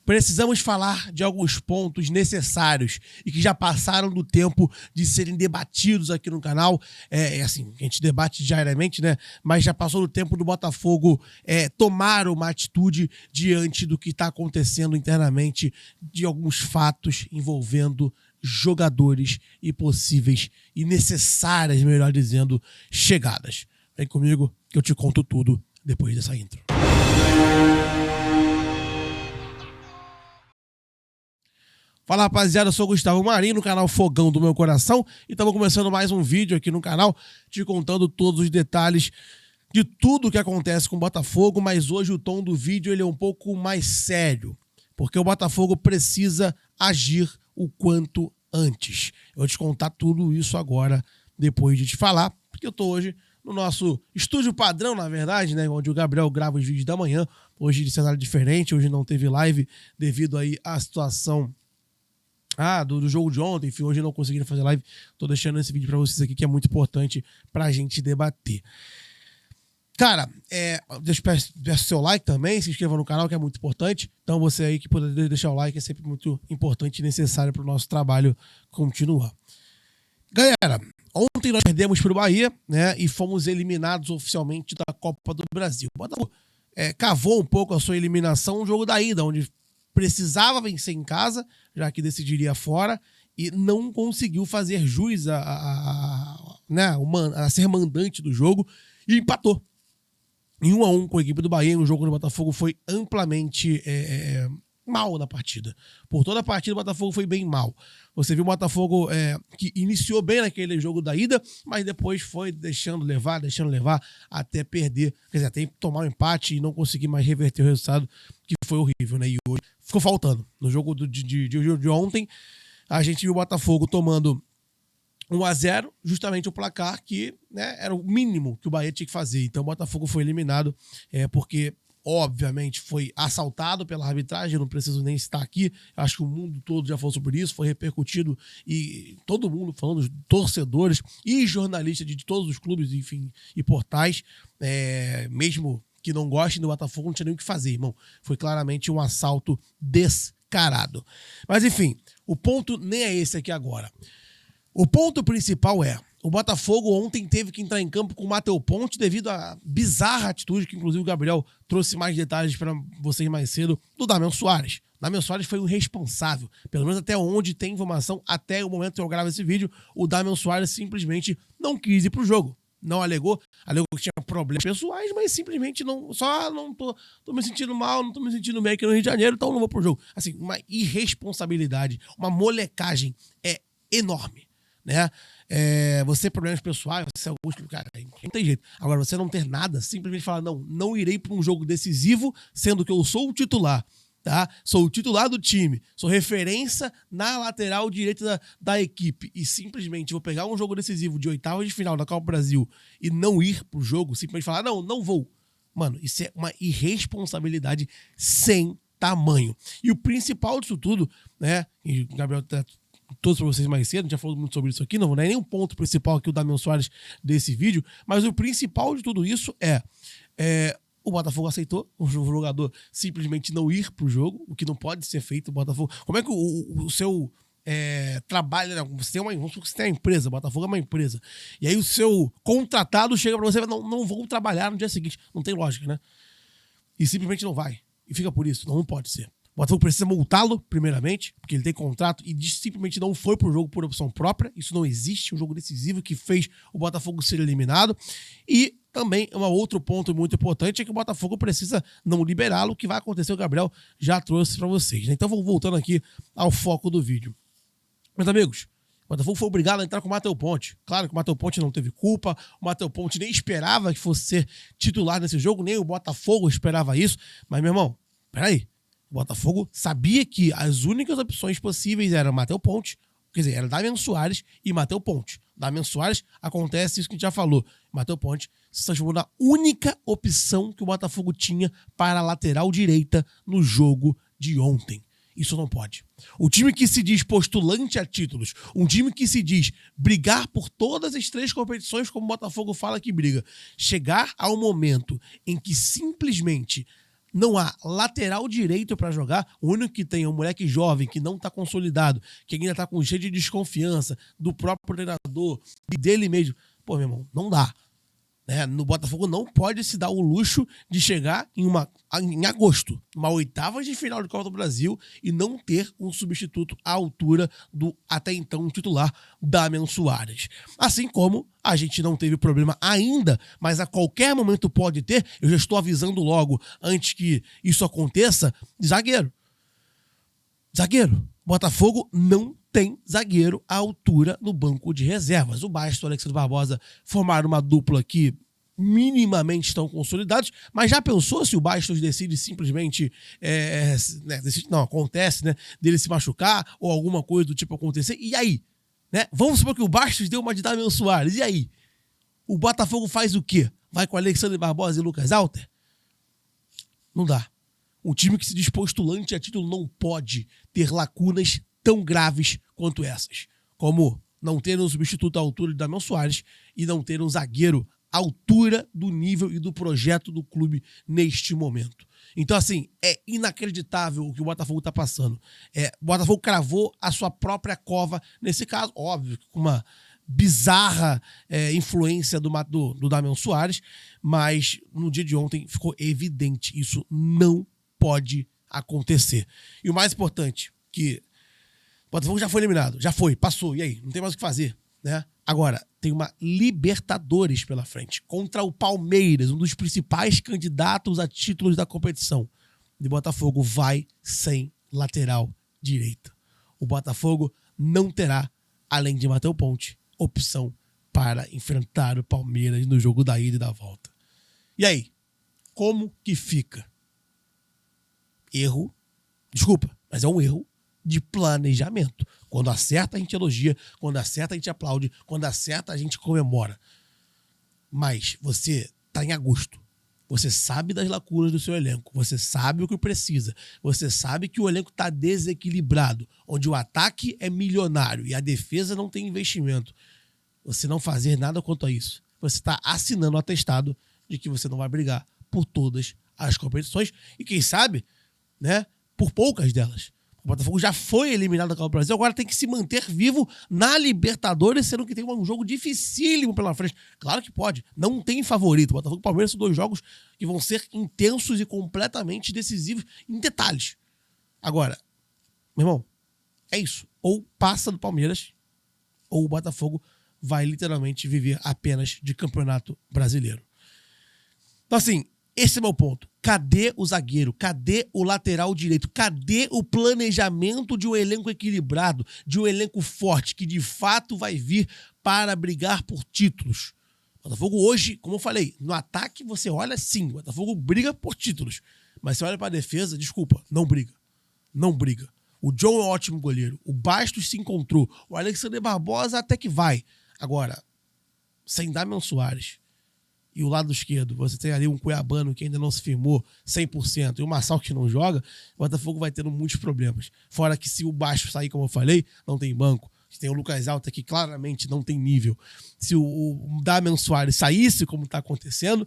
precisamos falar de alguns pontos necessários e que já passaram do tempo de serem debatidos aqui no canal. Assim, a gente debate diariamente, né? Mas já passou do tempo do Botafogo tomar uma atitude diante do que está acontecendo internamente, de alguns fatos envolvendo jogadores e possíveis e necessárias, melhor dizendo, chegadas. Vem comigo que eu te conto tudo depois dessa intro. Fala, rapaziada, eu sou o Gustavo Marinho, no canal Fogão do Meu Coração, e estamos começando mais um vídeo aqui no canal, te contando todos os detalhes de tudo que acontece com o Botafogo, mas hoje o tom do vídeo ele é um pouco mais sério, porque o Botafogo precisa agir o quanto antes. Eu vou te contar tudo isso agora, depois de te falar, porque eu tô hoje no nosso estúdio padrão, na verdade, né, onde o Gabriel grava os vídeos da manhã, hoje de cenário diferente, hoje não teve live devido aí à situação do jogo de ontem, enfim, hoje não consegui fazer live, tô deixando esse vídeo pra vocês aqui que é muito importante pra gente debater. Cara, peço seu like também, se inscreva no canal que é muito importante, então você aí que puder deixar o like é sempre muito importante e necessário pro nosso trabalho continuar. Galera, ontem nós perdemos pro Bahia, né, e fomos eliminados oficialmente da Copa do Brasil. O Botafogo cavou um pouco a sua eliminação no jogo da ida, onde precisava vencer em casa, já que decidiria fora, e não conseguiu fazer jus a ser mandante do jogo e empatou. Em 1-1 com a equipe do Bahia, o jogo do Botafogo foi amplamente mal na partida. Por toda a partida, o Botafogo foi bem mal. Você viu o Botafogo que iniciou bem naquele jogo da ida, mas depois foi deixando levar, até perder, quer dizer, até tomar um empate e não conseguir mais reverter o resultado, que foi horrível, né? E hoje ficou faltando. No jogo de ontem, a gente viu o Botafogo tomando 1-0, justamente o placar que, né, era o mínimo que o Bahia tinha que fazer. Então o Botafogo foi eliminado porque, obviamente, foi assaltado pela arbitragem, eu não preciso nem estar aqui, acho que o mundo todo já falou sobre isso, foi repercutido e todo mundo falando, os torcedores e jornalistas de todos os clubes, enfim, e portais, mesmo que não gostem do Botafogo, não tinha nem o que fazer, irmão. Foi claramente um assalto descarado. Mas, enfim, o ponto nem é esse aqui agora. O ponto principal o Botafogo ontem teve que entrar em campo com o Matheus Ponte devido à bizarra atitude, que inclusive o Gabriel trouxe mais detalhes para vocês mais cedo, do Damian Soares. Damian Soares foi um responsável, pelo menos até onde tem informação, até o momento que eu gravo esse vídeo, o Damian Soares simplesmente não quis ir pro jogo. Não alegou que tinha problemas pessoais, mas simplesmente não tô me sentindo mal, não tô me sentindo bem aqui no Rio de Janeiro, então não vou pro jogo. Assim, uma irresponsabilidade, uma molecagem enorme, né? Você ter problemas pessoais, você é Augusto, cara, não tem jeito. Agora, você não ter nada, simplesmente falar, não irei para um jogo decisivo, sendo que eu sou o titular, tá? Sou o titular do time, sou referência na lateral direita da equipe e simplesmente vou pegar um jogo decisivo de oitavas de final da Copa do Brasil e não ir pro jogo, simplesmente falar, não vou. Mano, isso é uma irresponsabilidade sem tamanho. E o principal disso tudo, né, e o Gabriel todos para vocês mais cedo, a gente já falou muito sobre isso aqui, não é nem o ponto principal aqui o Damian Soares desse vídeo, mas o principal de tudo isso o Botafogo aceitou o jogador simplesmente não ir pro jogo, o que não pode ser feito. O Botafogo, como é que o seu trabalho, né? Você tem uma empresa, o Botafogo é uma empresa, e aí o seu contratado chega para você e fala, não vou trabalhar no dia seguinte, não tem lógica, né? E simplesmente não vai, e fica por isso, não pode ser. O Botafogo precisa multá-lo, primeiramente, porque ele tem contrato e simplesmente não foi pro jogo por opção própria. Isso não existe, um jogo decisivo que fez o Botafogo ser eliminado. E também um outro ponto muito importante é que o Botafogo precisa não liberá-lo, o que vai acontecer, o Gabriel já trouxe para vocês, né? Então vou voltando aqui ao foco do vídeo. Meus amigos, o Botafogo foi obrigado a entrar com o Matheus Ponte. Claro que o Matheus Ponte não teve culpa, o Matheus Ponte nem esperava que fosse ser titular nesse jogo, nem o Botafogo esperava isso, mas, meu irmão, peraí. O Botafogo sabia que as únicas opções possíveis eram Matheus Ponte, quer dizer, era Damian Soares e Matheus Ponte. Damian Soares, acontece isso que a gente já falou. Matheus Ponte se transformou na única opção que o Botafogo tinha para a lateral direita no jogo de ontem. Isso não pode. O time que se diz postulante a títulos, um time que se diz brigar por todas as 3 competições, como o Botafogo fala que briga, chegar ao momento em que simplesmente Não há lateral direito para jogar. O único que tem é um moleque jovem que não tá consolidado, que ainda tá com cheio de desconfiança do próprio treinador e dele mesmo. Pô, meu irmão, não dá. No Botafogo não pode se dar o luxo de chegar em agosto, uma oitava de final de Copa do Brasil, e não ter um substituto à altura do até então titular Damian Soares. Assim como a gente não teve problema ainda, mas a qualquer momento pode ter, eu já estou avisando logo antes que isso aconteça, zagueiro. Botafogo não tem zagueiro à altura no banco de reservas. O Bastos e o Alexandre Barbosa formaram uma dupla que minimamente estão consolidados, mas já pensou se o Bastos decide simplesmente acontece, dele se machucar ou alguma coisa do tipo acontecer, e aí? Vamos supor que o Bastos deu uma de Damian Soares, e aí? O Botafogo faz o quê? Vai com Alexandre Barbosa e Lucas Alter? Não dá. Um time que se diz postulante a título não pode ter lacunas tão graves quanto essas, como não ter um substituto à altura de Damian Soares e não ter um zagueiro à altura do nível e do projeto do clube neste momento. Então, assim, é inacreditável o que o Botafogo está passando. O Botafogo cravou a sua própria cova nesse caso, óbvio, com uma bizarra influência do Damian Soares, mas no dia de ontem ficou evidente, isso não pode acontecer. E o mais importante, que o Botafogo já foi eliminado, já foi, passou, e aí? Não tem mais o que fazer, Agora, tem uma Libertadores pela frente, contra o Palmeiras, um dos principais candidatos a títulos da competição. E o Botafogo vai sem lateral direita. O Botafogo não terá, além de Matheus Ponte, opção para enfrentar o Palmeiras no jogo da ida e da volta. E aí? Como que fica? Mas é um erro de planejamento. Quando acerta, a gente elogia. Quando acerta, a gente aplaude. Quando acerta, a gente comemora. Mas você está em agosto. Você sabe das lacunas do seu elenco. Você sabe o que precisa. Você sabe que o elenco está desequilibrado. Onde o ataque é milionário e a defesa não tem investimento. Você não fazer nada quanto a isso. Você está assinando o atestado de que você não vai brigar por todas as competições. E quem sabe, por poucas delas. O Botafogo já foi eliminado da Copa do Brasil, agora tem que se manter vivo na Libertadores, sendo que tem um jogo dificílimo pela frente. Claro que pode, não tem favorito. O Botafogo e o Palmeiras são dois jogos que vão ser intensos e completamente decisivos em detalhes. Agora, meu irmão, é isso. Ou passa do Palmeiras, ou o Botafogo vai literalmente viver apenas de Campeonato Brasileiro. Então, assim, esse é o meu ponto. Cadê o zagueiro? Cadê o lateral direito? Cadê o planejamento de um elenco equilibrado, de um elenco forte, que de fato vai vir para brigar por títulos? O Botafogo hoje, como eu falei, no ataque você olha sim, o Botafogo briga por títulos. Mas você olha para a defesa, desculpa, não briga. Não briga. O John é um ótimo goleiro. O Bastos se encontrou. O Alexandre Barbosa até que vai. Agora, sem Damian Soares e o lado esquerdo, você tem ali um Cuiabano que ainda não se firmou 100% e o Marçal que não joga, o Botafogo vai tendo muitos problemas. Fora que se o Bastos sair, como eu falei, não tem banco. Tem o Lucas Alter que claramente não tem nível. Se o Damian Soares saísse, como está acontecendo,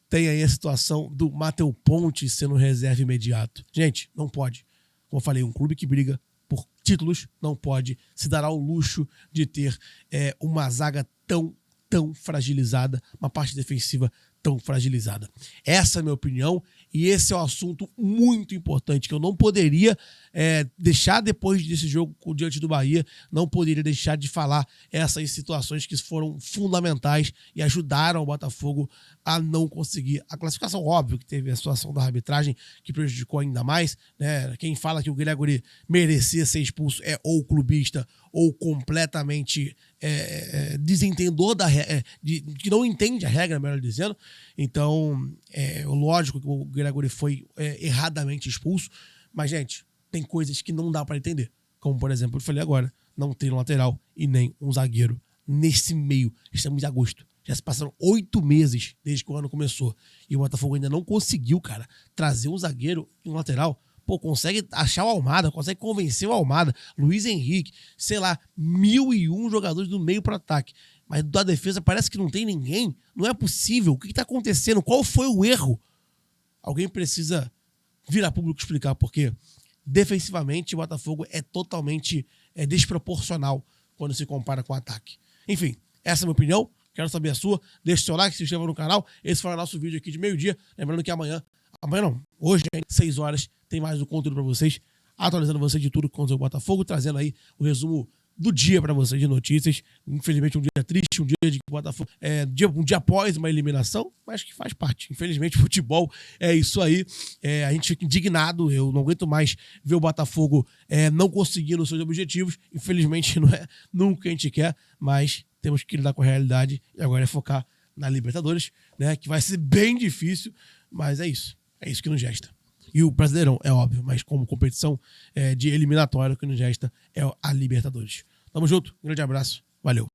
tem aí a situação do Matheus Ponte sendo reserva imediato. Gente, não pode. Como eu falei, um clube que briga por títulos não pode se dar ao luxo de ter uma zaga tão fragilizada, uma parte defensiva tão fragilizada. Essa é a minha opinião e esse é um assunto muito importante que eu não poderia deixar depois desse jogo diante do Bahia, não poderia deixar de falar essas situações que foram fundamentais e ajudaram o Botafogo a não conseguir a classificação. Óbvio que teve a situação da arbitragem que prejudicou ainda mais, Quem fala que o Gregory merecia ser expulso é ou clubista ou completamente desentendedor que não entende a regra, melhor dizendo. Então, lógico que o Gregory foi erradamente expulso, mas, gente, tem coisas que não dá para entender. Como, por exemplo, eu falei agora, não tem um lateral e nem um zagueiro nesse meio. Estamos em agosto. Já se passaram 8 meses desde que o ano começou. E o Botafogo ainda não conseguiu, cara, trazer um zagueiro e um lateral. Pô, consegue achar o Almada, consegue convencer o Almada, Luiz Henrique, sei lá, 1001 jogadores do meio para ataque. Mas da defesa parece que não tem ninguém. Não é possível. O que está acontecendo? Qual foi o erro? alguém precisa vir a público explicar, porque defensivamente o Botafogo é totalmente desproporcional quando se compara com o ataque. Enfim, essa é a minha opinião. Quero saber a sua. Deixe seu like, se inscreva no canal. Esse foi o nosso vídeo aqui de meio-dia. Lembrando que amanhã não, hoje, às 6 horas, tem mais um conteúdo para vocês, atualizando vocês de tudo com o Botafogo, trazendo aí o resumo do dia para vocês de notícias. Infelizmente, um dia triste, um dia de Botafogo, um dia após uma eliminação, mas que faz parte. Infelizmente, futebol é isso aí. A gente fica indignado. Eu não aguento mais ver o Botafogo não conseguindo os seus objetivos. Infelizmente, não é nunca que a gente quer, mas temos que lidar com a realidade e agora é focar na Libertadores, né? Que vai ser bem difícil, mas é isso. É isso que nos resta. E o Brasileirão, é óbvio, mas como competição de eliminatória, o que nos resta é a Libertadores. Tamo junto, um grande abraço, valeu.